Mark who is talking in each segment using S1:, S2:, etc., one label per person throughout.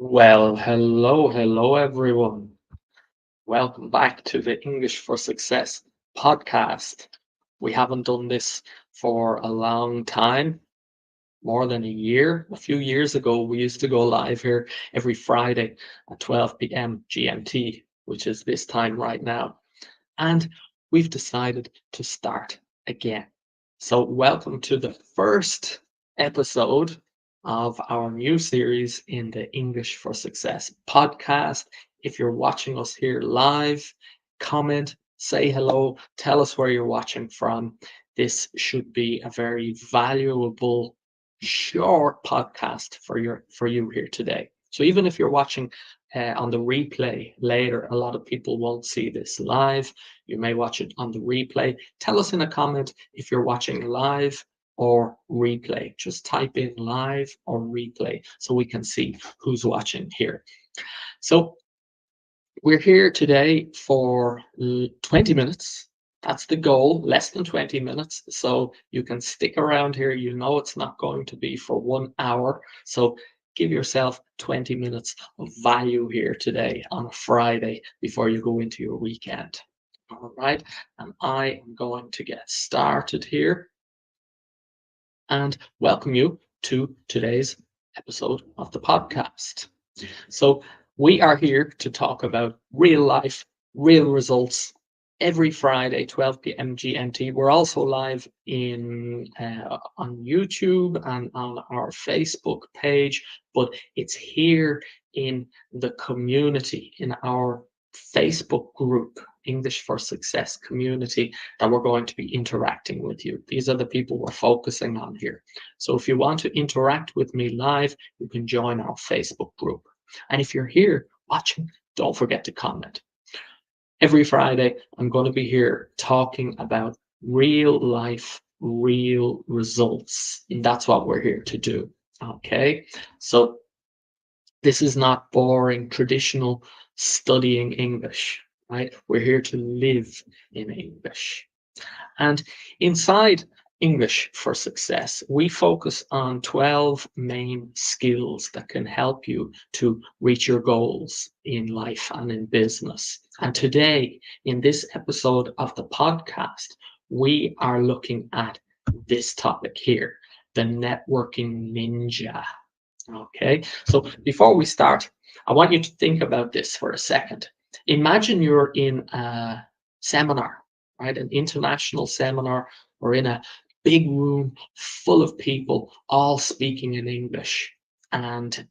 S1: Well, hello everyone. Welcome back to the English for Success podcast. We haven't done this for a long time, more than a year. A few years ago, we used to go live here every Friday at 12 p.m. GMT, which is this time right now. And we've decided to start again. So, welcome to the first episode of our new series in the English for Success podcast. If you're watching us here live, comment, say hello, tell us where you're watching from. This should be a very valuable short podcast for you here today. So even if you're watching on the replay later, a lot of people won't see this live. You may watch it on the replay. Tell us in a comment if you're watching live or replay. Just type in live or replay so we can see who's watching here. So we're here today for 20 minutes. That's the goal, less than 20 minutes. So you can stick around here. You know it's not going to be for 1 hour. So give yourself 20 minutes of value here today on a Friday before you go into your weekend. All right. And I am going to get started here and welcome you to today's episode of the podcast. So We are here to talk about real life, real results every Friday, 12 p.m. GMT. We're also live on YouTube and on our Facebook page, but it's here in the community, in our Facebook group, English for Success community, that we're going to be interacting with you. These are the people we're focusing on here. So if you want to interact with me live, you can join our Facebook group. And if you're here watching, don't forget to comment. Every Friday, I'm going to be here talking about real life, real results. And that's what we're here to do. Okay. So this is not boring, traditional studying English, right? We're here to live in English. And inside English for Success, we focus on 12 main skills that can help you to reach your goals in life and in business. And today, in this episode of the podcast, we are looking at this topic here, the networking ninja. Okay, so before we start, I want you to think about this for a second. Imagine you're in a seminar, right? An international seminar, or in a big room full of people all speaking in English, and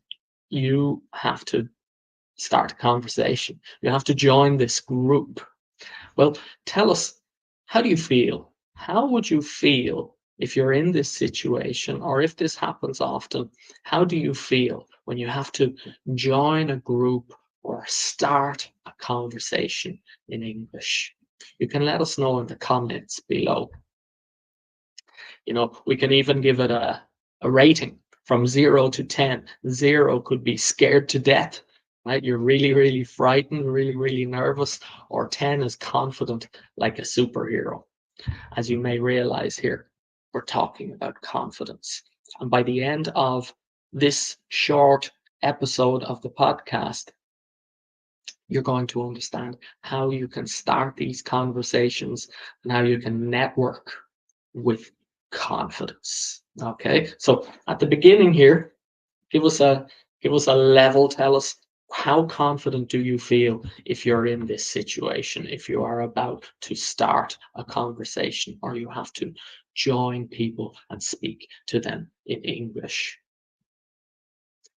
S1: you have to start a conversation. You have to join this group. Well, tell us, how do you feel? How would you feel if you're in this situation, or if this happens often? How do you feel when you have to join a group or start a conversation in English? You can let us know in the comments below. We can even give it a rating from 0 to 10. 0 could be scared to death, right? You're really, really frightened, really, really nervous, or 10 is confident like a superhero. As you may realize here, we're talking about confidence. And by the end of this short episode of the podcast, you're going to understand how you can start these conversations and how you can network with confidence. Okay, so at the beginning here, give us a level. Tell us, how confident do you feel if you're in this situation, if you are about to start a conversation, or you have to join people and speak to them in English?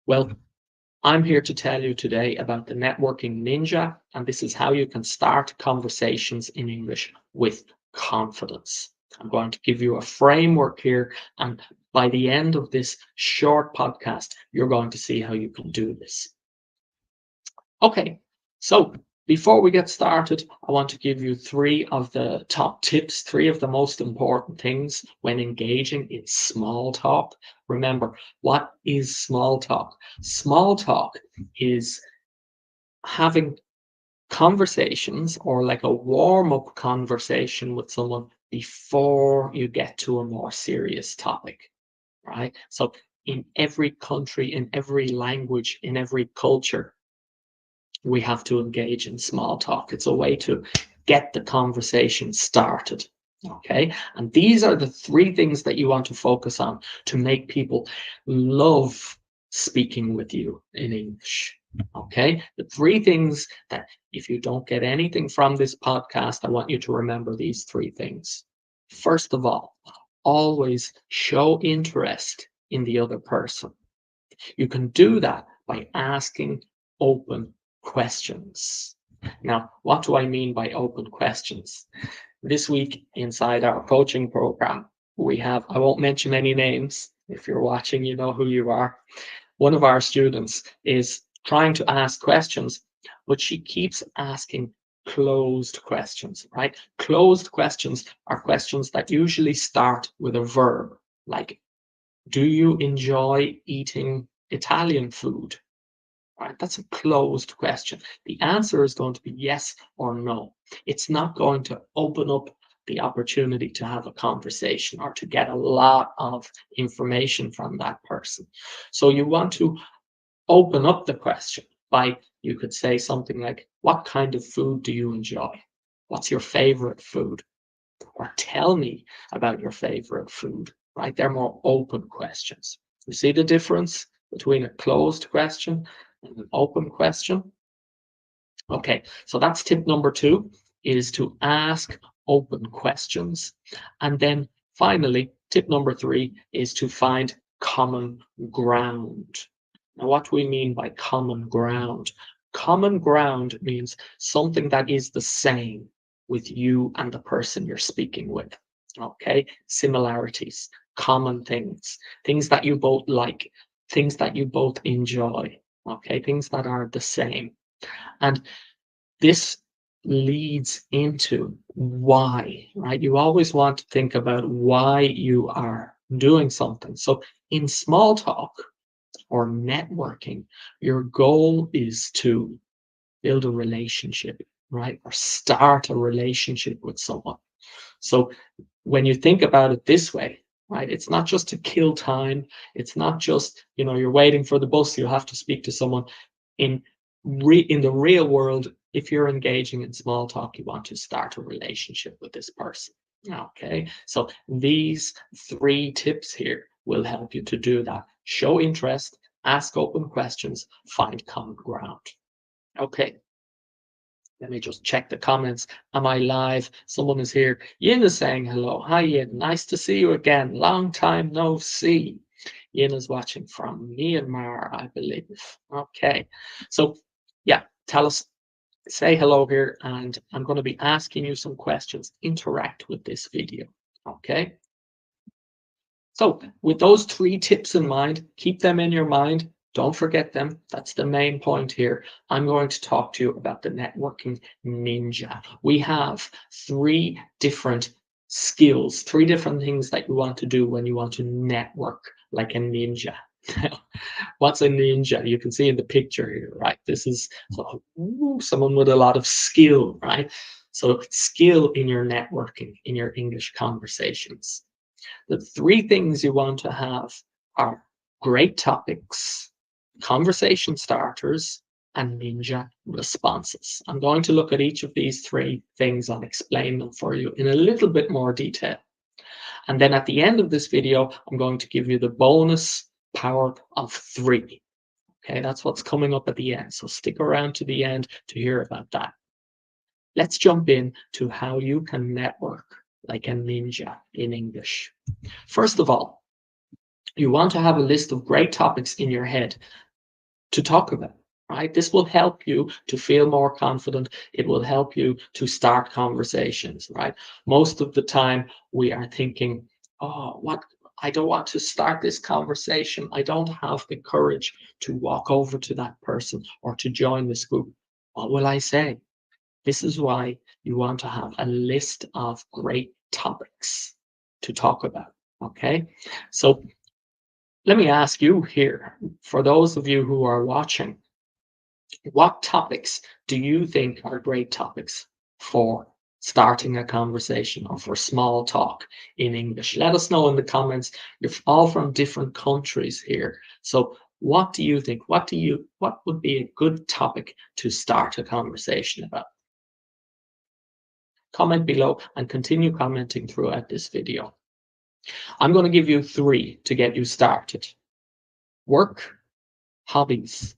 S1: Well, I'm here to tell you today about the networking ninja, and this is how you can start conversations in English with confidence. I'm going to give you a framework here, and by the end of this short podcast, you're going to see how you can do this. Okay, so before we get started, I want to give you 3 of the top tips, 3 of the most important things when engaging in small talk. Remember, what is small talk? Small talk is having conversations, or like a warm-up conversation with someone before you get to a more serious topic, right? So in every country, in every language, in every culture, we have to engage in small talk. It's a way to get the conversation started. Okay. And these are the 3 things that you want to focus on to make people love speaking with you in English. Okay. The 3 things that, if you don't get anything from this podcast, I want you to remember these 3 things. First of all, always show interest in the other person. You can do that by asking open questions. Now, what do I mean by open questions? This week inside our coaching program, we have, I won't mention any names. If you're watching, you know who you are. One of our students is trying to ask questions, but she keeps asking closed questions, right? Closed questions are questions that usually start with a verb, like, do you enjoy eating Italian food? Right? That's a closed question. The answer is going to be yes or no. It's not going to open up the opportunity to have a conversation or to get a lot of information from that person. So you want to open up the question by, you could say something like, what kind of food do you enjoy? What's your favorite food? Or tell me about your favorite food, right? They're more open questions. You see the difference between a closed question and an open question. Okay, so that's tip number 2, is to ask open questions. And then finally, tip number 3 is to find common ground. Now, what do we mean by common ground? Common ground means something that is the same with you and the person you're speaking with. Okay, similarities, common things, things that you both like, things that you both enjoy. Okay, things that are the same. And this leads into why, right? You always want to think about why you are doing something. So in small talk or networking, your goal is to build a relationship, right? Or start a relationship with someone. So when you think about it this way, right, it's not just to kill time. It's not just, you're waiting for the bus, you have to speak to someone. In in the real world, if you're engaging in small talk, you want to start a relationship with this person. Okay, so these 3 tips here will help you to do that. Show interest, ask open questions, find common ground. Okay, let me just check the comments. Am I live? Someone is here. Yin is saying hello. Hi, Yin. Nice to see you again. Long time no see. Yin is watching from Myanmar, I believe. Okay. So, yeah, tell us, say hello here, and I'm going to be asking you some questions. Interact with this video. Okay. So, with those 3 tips in mind, keep them in your mind. Don't forget them. That's the main point here. I'm going to talk to you about the networking ninja. We have 3 different skills, 3 different things that you want to do when you want to network like a ninja. What's a ninja? You can see in the picture here, right? This is someone with a lot of skill, right? So skill in your networking, in your English conversations. The 3 things you want to have are great topics, conversation starters, and ninja responses. I'm going to look at each of these 3 things and explain them for you in a little bit more detail. And then at the end of this video, I'm going to give you the bonus power of 3. Okay, that's what's coming up at the end. So stick around to the end to hear about that. Let's jump in to how you can network like a ninja in English. First of all, you want to have a list of great topics in your head to talk about, right? This will help you to feel more confident. It will help you to start conversations, right? Most of the time we are thinking, oh, I don't want to start this conversation. I don't have the courage to walk over to that person or to join this group. What will I say? This is why you want to have a list of great topics to talk about. Okay, so let me ask you here, for those of you who are watching, what topics do you think are great topics for starting a conversation or for small talk in English? Let us know in the comments. You're all from different countries here. So what do you think? What would be a good topic to start a conversation about? Comment below and continue commenting throughout this video. I'm going to give you 3 to get you started. Work, hobbies,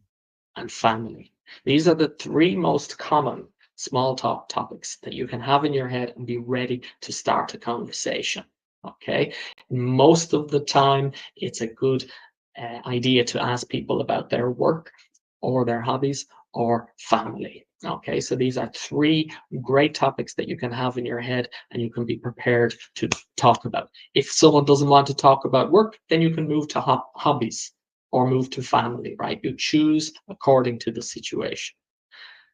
S1: and family. These are the 3 most common small talk topics that you can have in your head and be ready to start a conversation. Okay, most of the time it's a good idea to ask people about their work or their hobbies or family. Okay, so these are 3 great topics that you can have in your head and you can be prepared to talk about. If someone doesn't want to talk about work, then you can move to hobbies or move to family, right? You choose according to the situation.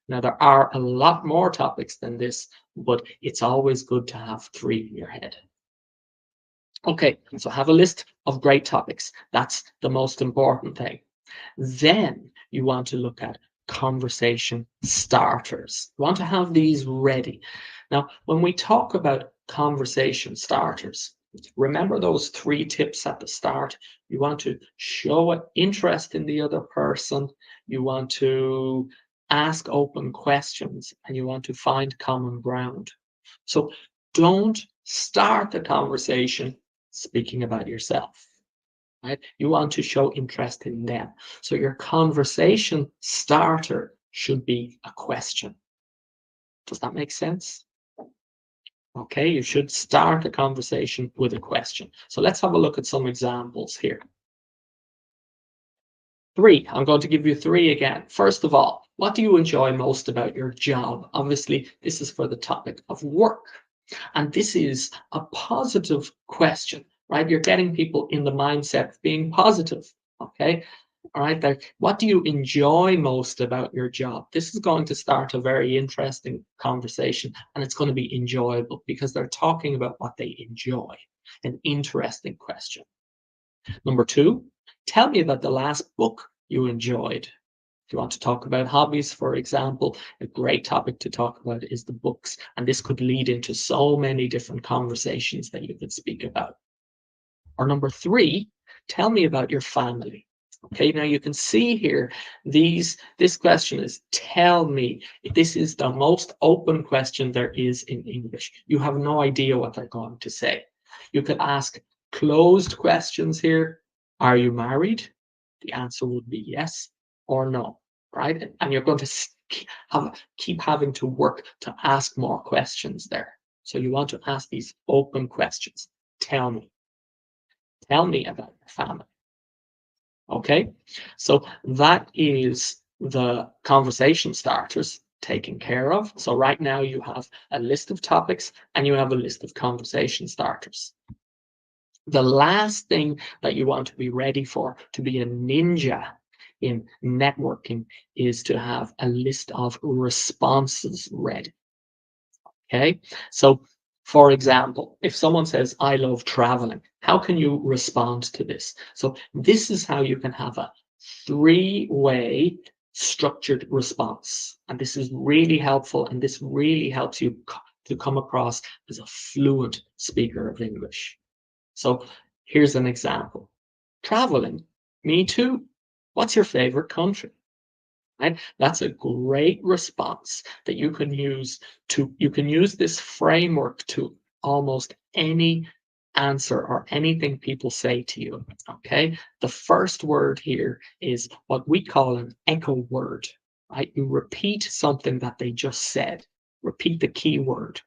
S1: Now, there are a lot more topics than this, but it's always good to have 3 in your head. Okay, so have a list of great topics. That's the most important thing. Then you want to look at conversation starters. You want to have these ready. Now, when we talk about conversation starters, remember those 3 tips at the start. You want to show an interest in the other person. You want to ask open questions and you want to find common ground. So don't start the conversation speaking about yourself. right? You want to show interest in them. So your conversation starter should be a question. Does that make sense? Okay, you should start a conversation with a question. So let's have a look at some examples here. 3, I'm going to give you 3 again. First of all, what do you enjoy most about your job? Obviously, this is for the topic of work. And this is a positive question, right? You're getting people in the mindset of being positive, okay? All right, there. What do you enjoy most about your job? This is going to start a very interesting conversation, and it's going to be enjoyable because they're talking about what they enjoy. An interesting question. Number 2, tell me about the last book you enjoyed. If you want to talk about hobbies, for example, a great topic to talk about is the books. And this could lead into so many different conversations that you could speak about. Or number 3, tell me about your family. Okay, now you can see here, this question is tell me. This is the most open question there is in English. You have no idea what they're going to say. You could ask closed questions here. Are you married? The answer would be yes or no, right? And you're going to keep having to work to ask more questions there. So you want to ask these open questions. Tell me. Tell me about your family. Okay, so that is the conversation starters taken care of. So right now you have a list of topics and you have a list of conversation starters. The last thing that you want to be ready for, to be a ninja in networking, is to have a list of responses ready. Okay, so for example, if someone says, I love traveling, how can you respond to this? So this is how you can have a 3-way structured response. And this is really helpful. And this really helps you to come across as a fluent speaker of English. So here's an example. Traveling, me too. What's your favorite country? Right? That's a great response that you can use this framework to almost any answer or anything people say to you. Okay. The first word here is what we call an echo word, right? You repeat something that they just said, repeat the key word.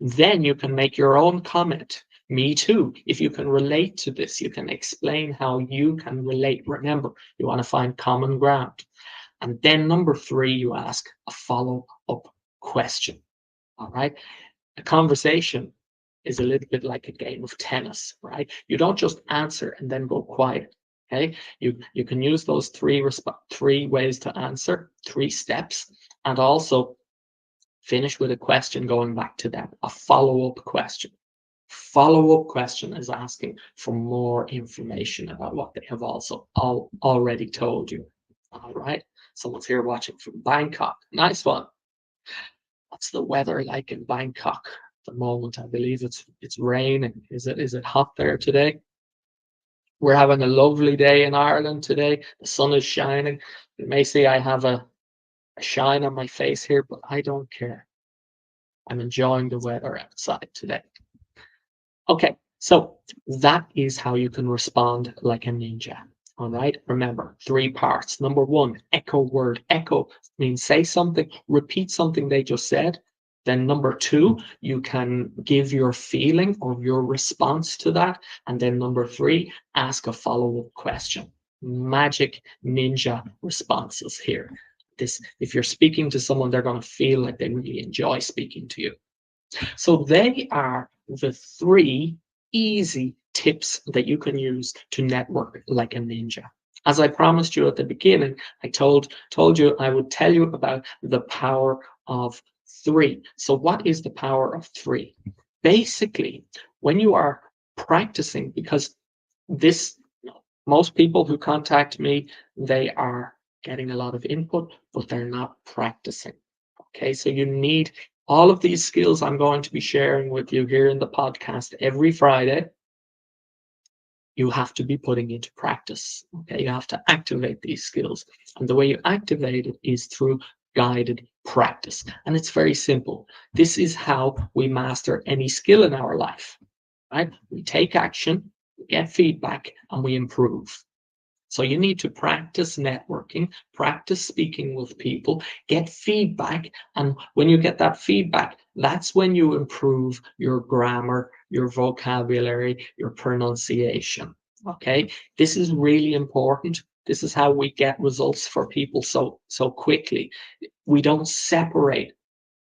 S1: Then you can make your own comment. Me too. If you can relate to this, you can explain how you can relate. Remember, you want to find common ground. And then number 3, you ask a follow-up question. All right. A conversation is a little bit like a game of tennis, right? You don't just answer and then go quiet. Okay. You can use those 3 ways to answer, 3 steps, and also finish with a question going back to them, a follow-up question. Follow-up question is asking for more information about what they have also already told you. All right. Someone's here watching from Bangkok. Nice one. What's the weather like in Bangkok at the moment? I believe it's raining. Is it hot there today? We're having a lovely day in Ireland today. The sun is shining. You may see I have a shine on my face here, but I don't care. I'm enjoying the weather outside today. Okay, so that is how you can respond like a ninja. All right, remember 3 parts. Number 1, echo word. Echo means say something, repeat something they just said. Then number 2, you can give your feeling or your response to that. And then number 3, ask a follow-up question. Magic ninja responses here. If you're speaking to someone, they're going to feel like they really enjoy speaking to you. So they are the 3 easy tips that you can use to network like a ninja. As I promised you at the beginning, I told you I would tell you about the power of 3. So what is the power of 3? Basically, when you are practicing, because most people who contact me, they are getting a lot of input, but they're not practicing. Okay, so you need all of these skills I'm going to be sharing with you here in the podcast every Friday. You have to be putting into practice. Okay, you have to activate these skills. And the way you activate it is through guided practice. And it's very simple. This is how we master any skill in our life, right? We take action, we get feedback, and we improve. So you need to practice networking, practice speaking with people, get feedback. And when you get that feedback, that's when you improve your grammar, your vocabulary, your pronunciation. Okay. This is really important. This is how we get results for people so quickly. We don't separate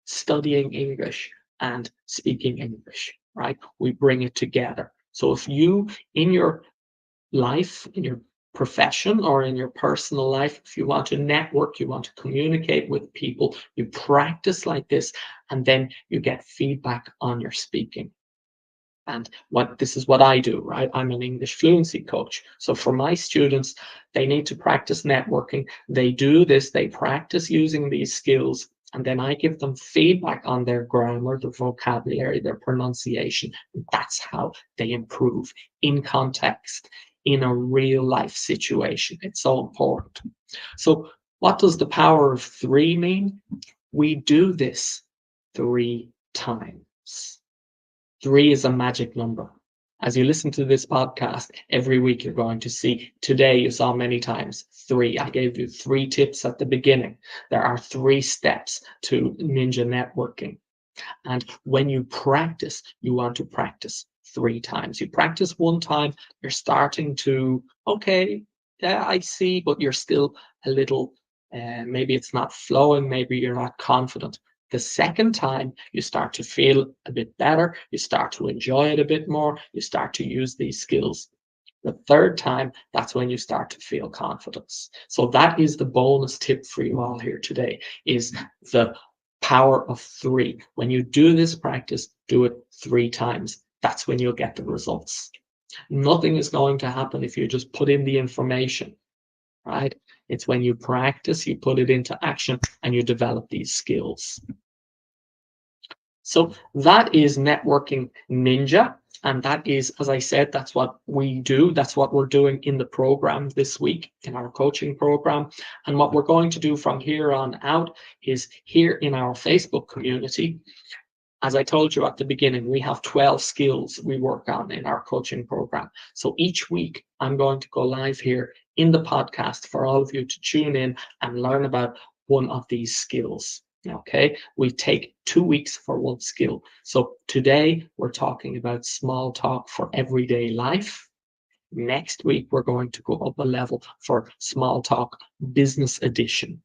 S1: studying English and speaking English, right? We bring it together. So if you in your life, in your profession or in your personal life, if you want to network, you want to communicate with people, you practice like this, and then you get feedback on your speaking. And this is what I do, right? I'm an English fluency coach. So for my students, they need to practice networking. They do this, they practice using these skills, and then I give them feedback on their grammar, their vocabulary, their pronunciation. That's how they improve in context, in a real life situation. It's so important. So, what does the power of three mean? We do this 3 times. Three is a magic number. As you listen to this podcast, every week you're going to see, today you saw many times, three. I gave you 3 tips at the beginning. There are 3 steps to Ninja networking. And when you practice, you want to practice 3 times. You practice 1 time, you're starting to, okay, yeah, I see, but you're still a little, maybe it's not flowing, maybe you're not confident. The second time, you start to feel a bit better, you start to enjoy it a bit more, you start to use these skills. The third time, that's when you start to feel confidence. So that is the bonus tip for you all here today, is the power of 3. When you do this practice, do it 3 times. That's when you'll get the results. Nothing is going to happen if you just put in the information, right? It's when you practice, you put it into action, and you develop these skills. So that is Networking Ninja. And that is, as I said, that's what we do. That's what we're doing in the program this week, in our coaching program. And what we're going to do from here on out is here in our Facebook community. As I told you at the beginning, we have 12 skills we work on in our coaching program. So each week, I'm going to go live here in the podcast for all of you to tune in and learn about one of these skills. Okay, we take 2 weeks for one skill. So today we're talking about small talk for everyday life. Next week, we're going to go up a level for small talk business edition,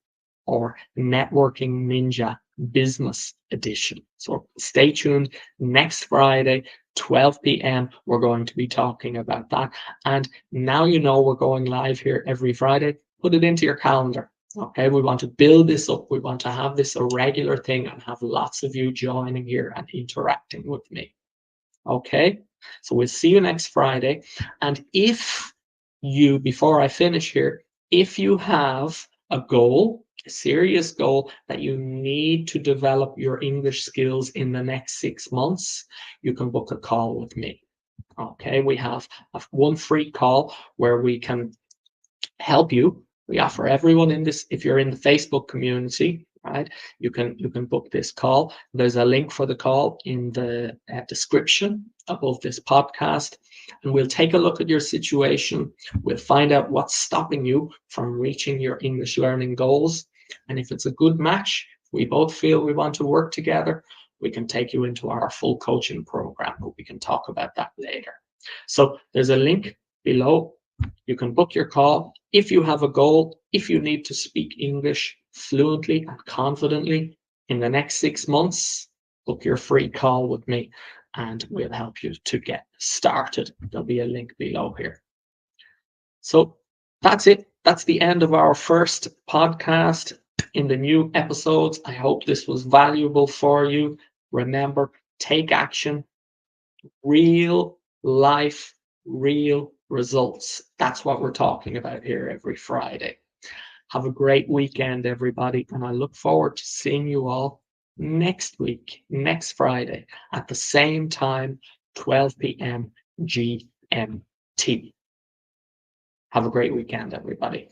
S1: or Networking Ninja Business Edition. So stay tuned. Next Friday, 12 p.m., we're going to be talking about that. And now you know we're going live here every Friday. Put it into your calendar. Okay, we want to build this up. We want to have this a regular thing and have lots of you joining here and interacting with me. Okay, so we'll see you next Friday. And if you, before I finish here, if you have a goal, a serious goal that you need to develop your English skills in the next 6 months, you can book a call with me. Okay, we have one free call where we can help you. We offer everyone in this, if you're in the Facebook community, right, you can book this call. There's a link for the call in the description above this podcast, and we'll take a look at your situation. We'll find out what's stopping you from reaching your English learning goals, and if it's a good match, we both feel we want to work together, we can take you into our full coaching program, but we can talk about that later. So there's a link below. You can book your call. If you have a goal, if you need to speak English fluently and confidently in the next 6 months, book your free call with me and we'll help you to get started. There'll be a link below here. So that's it. That's the end of our first podcast in the new episodes. I hope this was valuable for you. Remember, take action. Real life, real results. That's what we're talking about here every Friday. Have a great weekend, everybody, and I look forward to seeing you all next week, next Friday, at the same time, 12 p.m. GMT. Have a great weekend, everybody.